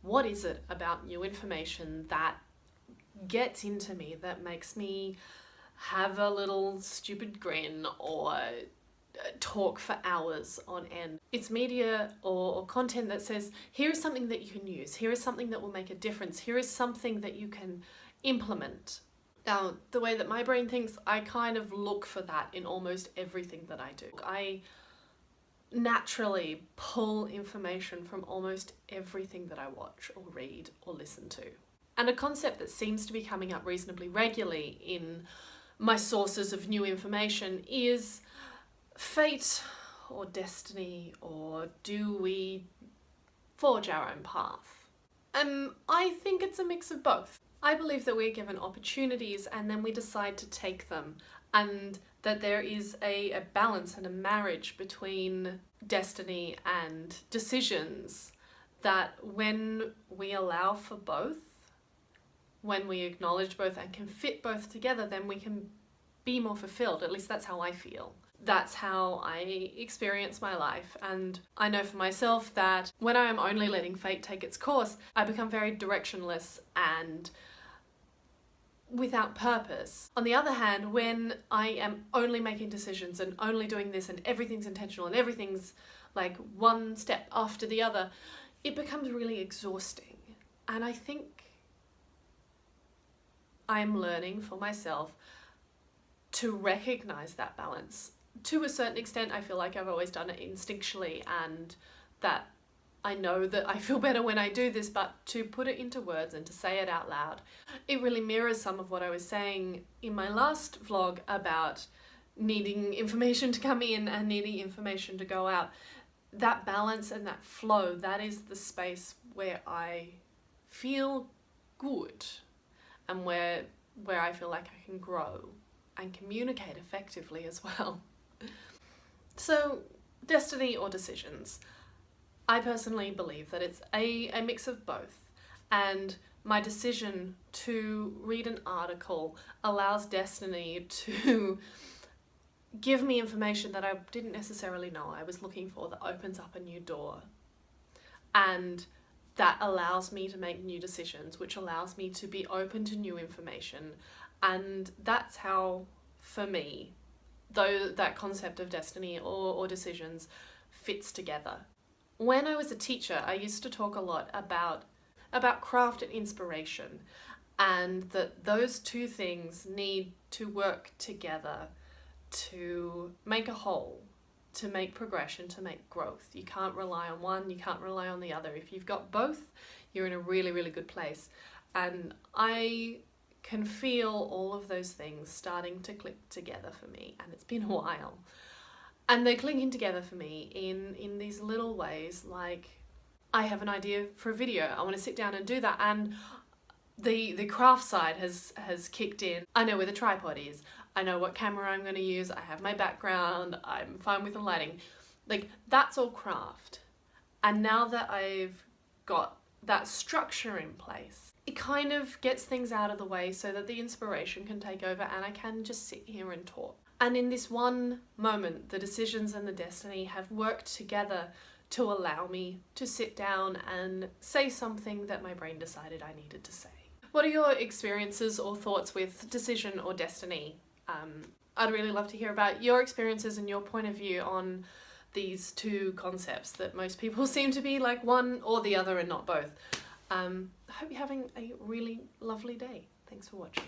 What is it about new information that gets into me, that makes me have a little stupid grin or talk for hours on end? It's media or content that says, here is something that you can use, here is something that will make a difference, here is something that you can implement. Now, the way that my brain thinks, I kind of look for that in almost everything that I do. I naturally pull information from almost everything that I watch or read or listen to. And a concept that seems to be coming up reasonably regularly in my sources of new information is fate or destiny, or do we forge our own path? I think it's a mix of both. I believe that we're given opportunities and then we decide to take them, and that there is a balance and a marriage between destiny and decisions, that when we allow for both, when we acknowledge both and can fit both together, then we can be more fulfilled. At least that's how I feel. That's how I experience my life. And I know for myself that when I am only letting fate take its course, I become very directionless and without purpose. On the other hand, when I am only making decisions and only doing this and everything's intentional and everything's like one step after the other, it becomes really exhausting. And I think I'm learning for myself to recognize that balance. To a certain extent, I feel like I've always done it instinctually, and that I know that I feel better when I do this, but to put it into words and to say it out loud, it really mirrors some of what I was saying in my last vlog about needing information to come in and needing information to go out. That balance and that flow, that is the space where I feel good and where I feel like I can grow and communicate effectively as well. So, destiny or decisions? I personally believe that it's a mix of both, and my decision to read an article allows destiny to give me information that I didn't necessarily know I was looking for, that opens up a new door, and that allows me to make new decisions, which allows me to be open to new information. And that's how, for me, though that concept of destiny or decisions fits together. When I was a teacher, I used to talk a lot about craft and inspiration, and that those two things need to work together to make a whole, to make progression, to make growth. You can't rely on one, you can't rely on the other. If you've got both, you're in a really, really good place. And I can feel all of those things starting to click together for me, and it's been a while. And they're clicking together for me in these little ways, like I have an idea for a video, I want to sit down and do that, and the craft side has kicked in. I know where the tripod is, I know what camera I'm going to use, I have my background, I'm fine with the lighting. Like, that's all craft. And now that I've got that structure in place, it kind of gets things out of the way so that the inspiration can take over and I can just sit here and talk. And in this one moment, the decisions and the destiny have worked together to allow me to sit down and say something that my brain decided I needed to say. What are your experiences or thoughts with decision or destiny? I'd really love to hear about your experiences and your point of view on these two concepts that most people seem to be like one or the other and not both. I hope you're having a really lovely day. Thanks for watching.